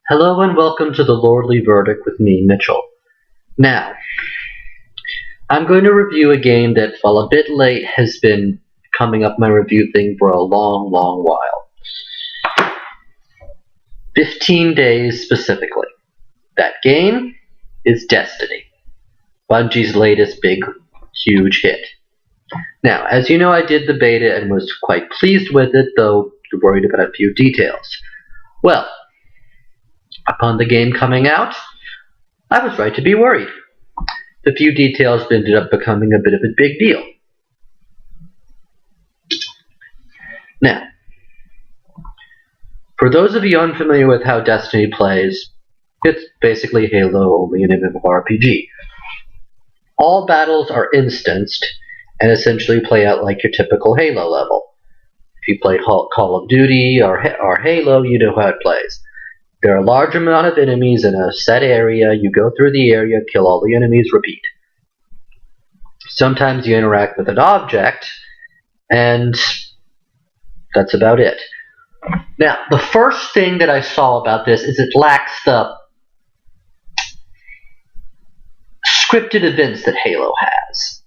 Hello and welcome to the Lordly Verdict with me, Mitchell. Now, I'm going to review a game that, while a bit late, has been coming up my review thing for a long while. 15 days specifically. That game is Destiny, Bungie's latest big, huge hit. Now, as you know, I did the beta and was quite pleased with it, though worried about a few details. Well, upon the game coming out, I was right to be worried. The few details ended up becoming a bit of a big deal. Now, for those of you unfamiliar with how Destiny plays, it's basically Halo, only an MMORPG. All battles are instanced and essentially play out like your typical Halo level. If you played Call of Duty or Halo, you know how it plays. There are a large amount of enemies in a set area. You go through the area, kill all the enemies, repeat. Sometimes you interact with an object, and that's about it. Now, the first thing that I saw about this is it lacks the scripted events that Halo has.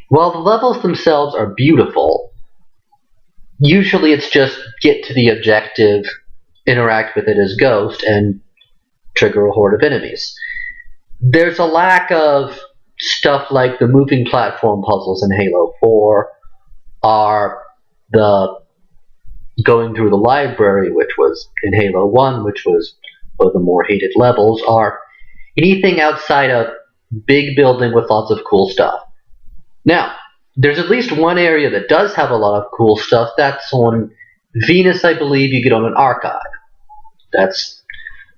While the levels themselves are beautiful, usually it's just get to the objective, interact with it as Ghost, and trigger a horde of enemies. There's a lack of stuff like the moving platform puzzles in Halo 4, are the going through the library, which was in Halo 1, which was one of the more hated levels, are anything outside of big building with lots of cool stuff. Now, there's at least one area that does have a lot of cool stuff. That's on Venus, I believe. You get on an archive. That's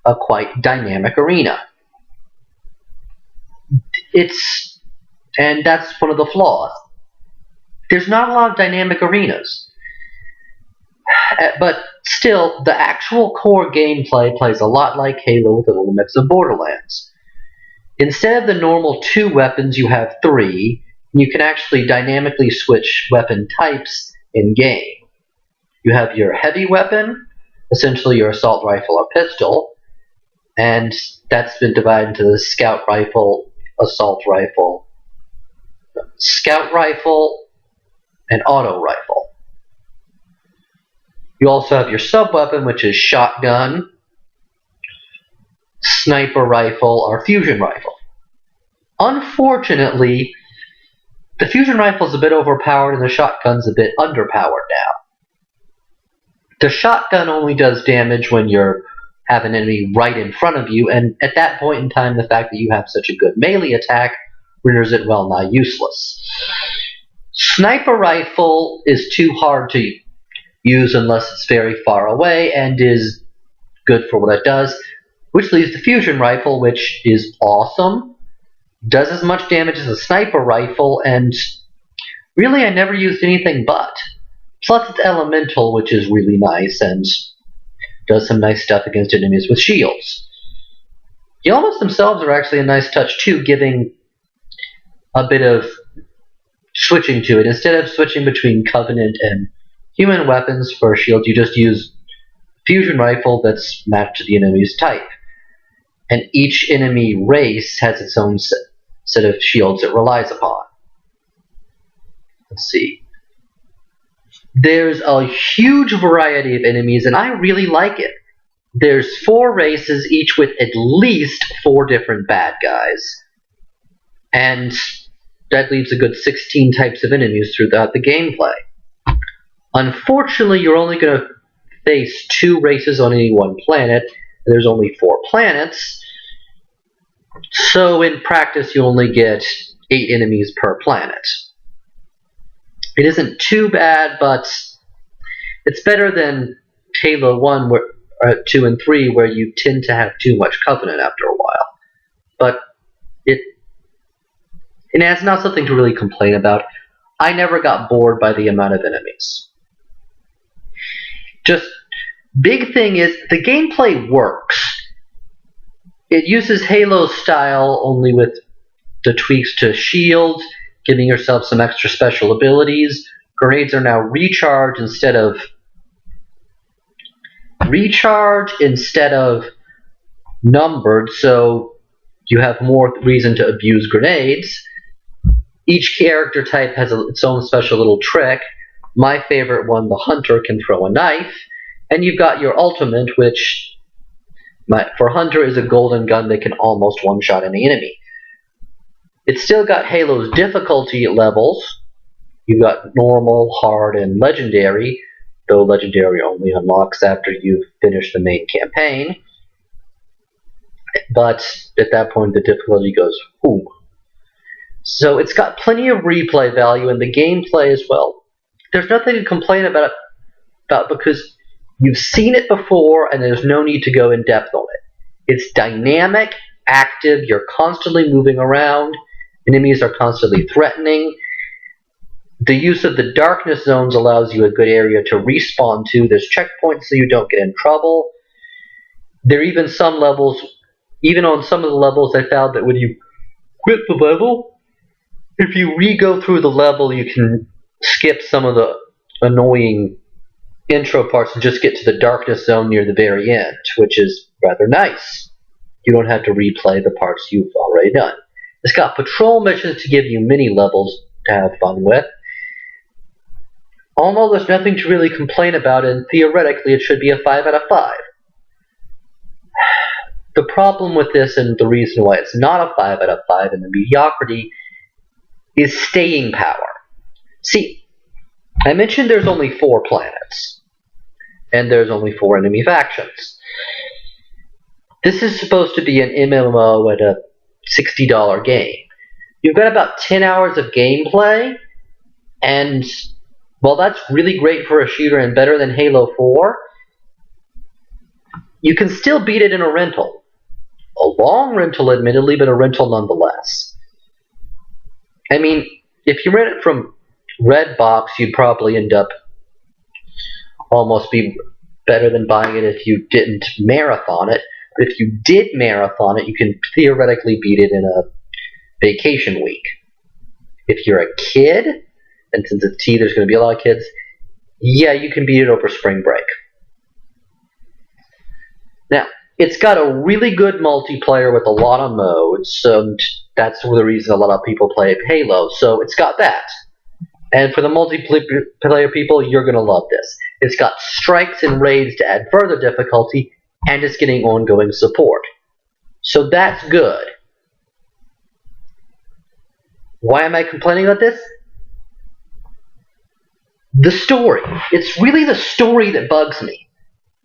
a quite dynamic arena. And that's one of the flaws. There's not a lot of dynamic arenas. But still, the actual core gameplay plays a lot like Halo with a little mix of Borderlands. Instead of the normal 2 weapons, you have 3. You can actually dynamically switch weapon types in-game. You have your heavy weapon, essentially your assault rifle or pistol, and that's been divided into the scout rifle, assault rifle, and auto rifle. You also have your sub-weapon, which is shotgun, sniper rifle, or fusion rifle. Unfortunately, the fusion rifle is a bit overpowered and the shotgun's a bit underpowered now. The shotgun only does damage when you have an enemy right in front of you, and at that point in time, the fact that you have such a good melee attack renders it well nigh useless. Sniper rifle is too hard to use unless it's very far away and is good for what it does, which leaves the fusion rifle, which is awesome, does as much damage as a sniper rifle, and really I never used anything but. Plus it's elemental, which is really nice and does some nice stuff against enemies with shields. The helmets themselves are actually a nice touch too, giving a bit of switching to it. Instead of switching between Covenant and human weapons for shields, you just use fusion rifle that's matched to the enemy's type. And each enemy race has its own set of shields it relies upon. Let's see. There's a huge variety of enemies, and I really like it. There's 4 races, each with at least 4 different bad guys. And that leaves a good 16 types of enemies throughout the gameplay. Unfortunately, you're only going to face 2 races on any one planet, and there's only 4 planets. So in practice, you only get 8 enemies per planet. It isn't too bad, but it's better than Halo 1, 2, and 3, where you tend to have too much Covenant after a while. But it's not something to really complain about. I never got bored by the amount of enemies. Just, big thing is, the gameplay works. It uses Halo style, only with the tweaks to shields, giving yourself some extra special abilities. Grenades are now recharged instead of recharge instead of numbered, so you have more reason to abuse grenades. Each character type has its own special little trick. My favorite one, the Hunter, can throw a knife. And you've got your ultimate, which for Hunter is a golden gun that can almost one-shot any enemy. It's still got Halo's difficulty levels. You've got normal, hard, and legendary, though legendary only unlocks after you've finished the main campaign. But at that point, the difficulty goes, ooh. So it's got plenty of replay value, and the gameplay as well. There's nothing to complain about because you've seen it before, and there's no need to go in depth on it. It's dynamic, active, you're constantly moving around, enemies are constantly threatening. The use of the darkness zones allows you a good area to respawn to. There's checkpoints so you don't get in trouble. There are even some levels, even on some of the levels, I found that when you quit the level, if you re-go through the level, you can skip some of the annoying intro parts and just get to the darkness zone near the very end, which is rather nice. You don't have to replay the parts you've already done. It's got patrol missions to give you mini levels to have fun with. Although there's nothing to really complain about, and theoretically it should be a 5 out of 5. The problem with this, and the reason why it's not a 5 out of 5 in the mediocrity, is staying power. See, I mentioned there's only 4 planets, and there's only 4 enemy factions. This is supposed to be an MMO at a $60 game. You've got about 10 hours of gameplay, and while that's really great for a shooter and better than Halo 4, you can still beat it in a rental. A long rental, admittedly, but a rental nonetheless. I mean, if you rent it from Redbox, you'd probably end up almost be better than buying it if you didn't marathon it. But if you did marathon it, you can theoretically beat it in a vacation week. If you're a kid, and since it's T, there's going to be a lot of kids, yeah, you can beat it over spring break. Now, it's got a really good multiplayer with a lot of modes, and that's the reason a lot of people play Halo, so it's got that. And for the multiplayer people, you're going to love this. It's got strikes and raids to add further difficulty, and it's getting ongoing support. So that's good. Why am I complaining about this? The story. It's really the story that bugs me.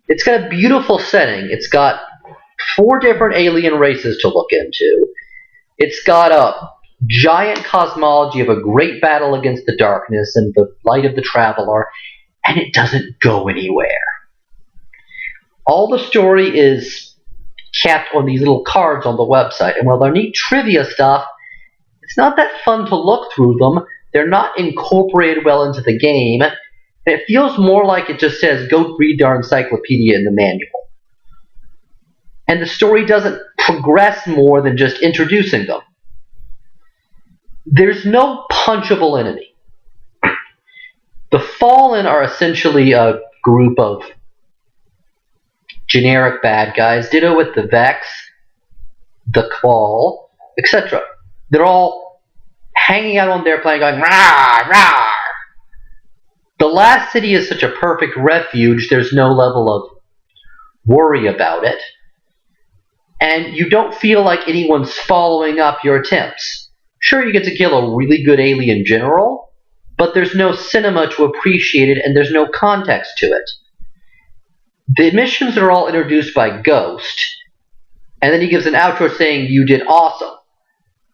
It's got a beautiful setting. It's got 4 different alien races to look into. It's got a giant cosmology of a great battle against the darkness and the light of the traveler, and it doesn't go anywhere. All the story is kept on these little cards on the website, and while they're neat trivia stuff, it's not that fun to look through them. They're not incorporated well into the game. It feels more like it just says, go read our encyclopedia in the manual. And the story doesn't progress more than just introducing them. There's no punchable enemy. The Fallen are essentially a group of generic bad guys. Ditto with the Vex, the Qual, etc. They're all hanging out on their plane going, rah, rah. The last city is such a perfect refuge, there's no level of worry about it. And you don't feel like anyone's following up your attempts. Sure, you get to kill a really good alien general, but there's no cinema to appreciate it, and there's no context to it. The missions are all introduced by Ghost, and then he gives an outro saying, you did awesome.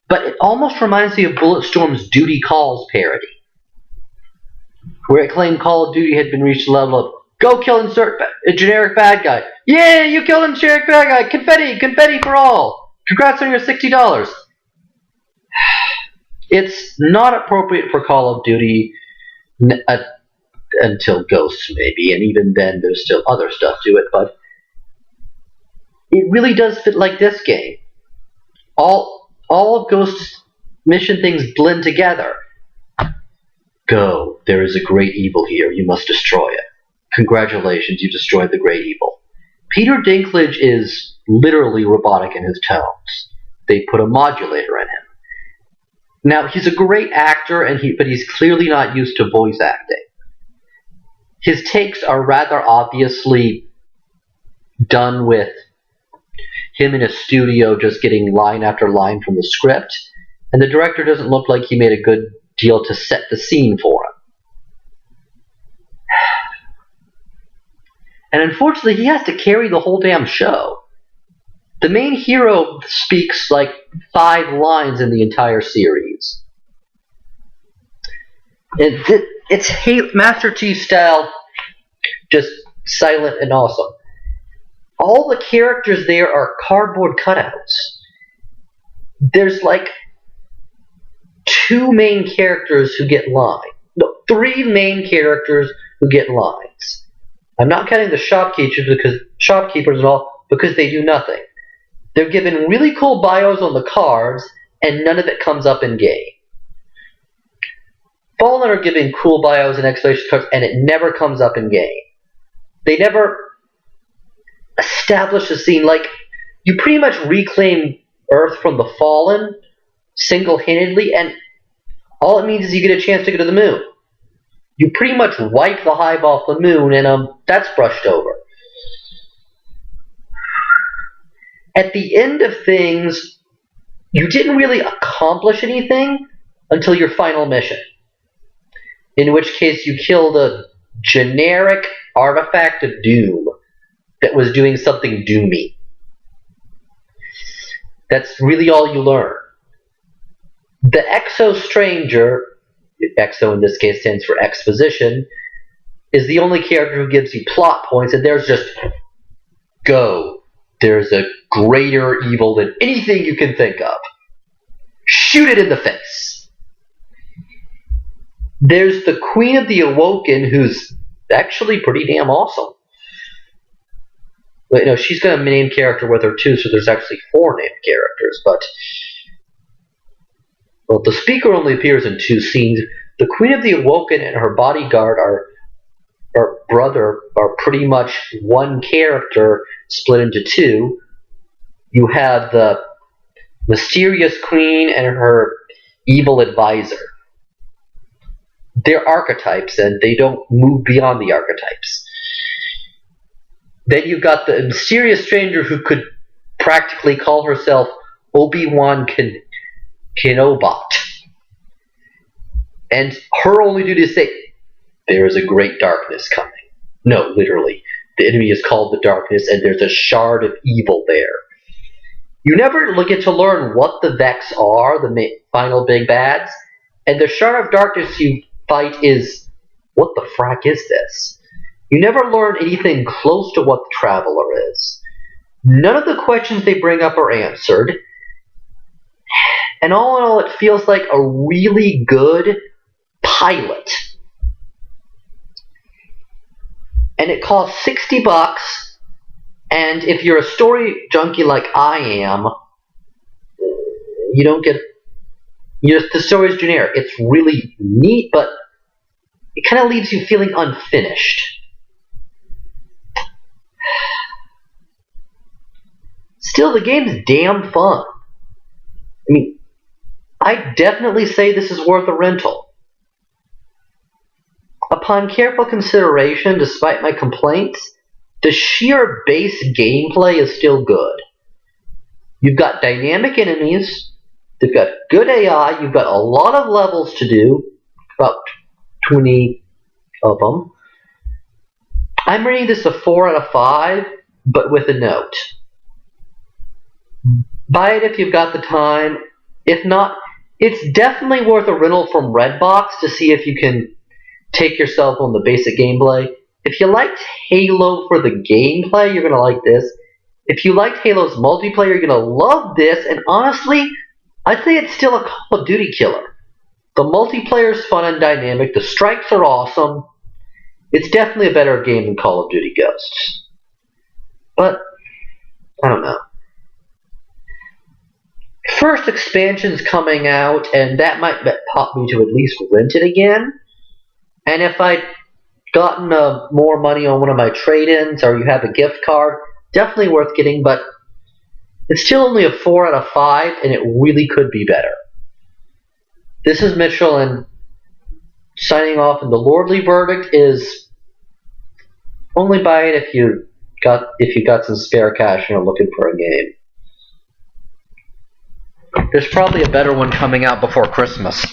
But it almost reminds me of Bulletstorm's Duty Calls parody, where it claimed Call of Duty had been reached the level of, go kill insert a generic bad guy. Yeah, you killed a generic bad guy. Confetti, confetti for all. Congrats on your $60. It's not appropriate for Call of Duty until Ghosts, maybe, and even then there's still other stuff to it, but it really does fit like this game. All of Ghost's mission things blend together. Go, there is a great evil here, you must destroy it. Congratulations, you destroyed the great evil. Peter Dinklage is literally robotic in his tones. They put a modulator in him. Now, he's a great actor, but he's clearly not used to voice acting. His takes are rather obviously done with him in a studio just getting line after line from the script, and the director doesn't look like he made a good deal to set the scene for him. And unfortunately, he has to carry the whole damn show. The main hero speaks like 5 lines in the entire series. It's Master Chief style, just silent and awesome. All the characters there are cardboard cutouts. There's like 2 main characters who get lines. No, 3 main characters who get lines. I'm not counting the shopkeepers and all, because they do nothing. They're given really cool bios on the cards, and none of it comes up in game. Fallen are given cool bios and explanation cards, and it never comes up in game. They never establish a scene. Like, you pretty much reclaim Earth from the Fallen single-handedly, and all it means is you get a chance to go to the moon. You pretty much wipe the hive off the moon, and that's brushed over. At the end of things, you didn't really accomplish anything until your final mission. In which case you killed a generic artifact of doom that was doing something doomy. That's really all you learn. The Exo Stranger, Exo in this case stands for exposition, is the only character who gives you plot points, and there's just go. There's a greater evil than anything you can think of. Shoot it in the face. There's the Queen of the Awoken, who's actually pretty damn awesome. But, she's got a main character with her too, so there's actually 4 named characters. But the speaker only appears in 2 scenes. The Queen of the Awoken and her bodyguard are pretty much one character split into 2. You have the mysterious queen and her evil advisor. They're archetypes, and they don't move beyond the archetypes. Then you've got the mysterious stranger who could practically call herself Obi-Wan Kenobot. And her only duty is to say, there is a great darkness coming. No, literally. The enemy is called the darkness, and there's a shard of evil there. You never get to learn what the Vex are, the final big bads, and the shard of darkness you fight is, what the frack is this? You never learn anything close to what the Traveler is. None of the questions they bring up are answered, and all in all, it feels like a really good pilot. And it costs $60, and if you're a story junkie like I am, you don't get... the story's generic. It's really neat, but it kind of leaves you feeling unfinished. Still, the game's damn fun. I mean, I definitely say this is worth a rental. Upon careful consideration, despite my complaints, the sheer base gameplay is still good. You've got dynamic enemies, they've got good AI, you've got a lot of levels to do, about 20 of them. I'm rating this a 4 out of 5, but with a note. Buy it if you've got the time. If not, it's definitely worth a rental from Redbox to see if you can take yourself on the basic gameplay. If you liked Halo for the gameplay, you're going to like this. If you liked Halo's multiplayer, you're going to love this. And honestly, I'd say it's still a Call of Duty killer. The multiplayer is fun and dynamic. The strikes are awesome. It's definitely a better game than Call of Duty Ghosts. But, I don't know. First expansion's coming out, and that might pop me to at least rent it again. And if I gotten more money on one of my trade-ins, or you have a gift card, definitely worth getting, but it's still only a 4 out of 5, and it really could be better. This is Mitchell, and signing off, and the lordly verdict is only buy it if you got some spare cash and are looking for a game. There's probably a better one coming out before Christmas.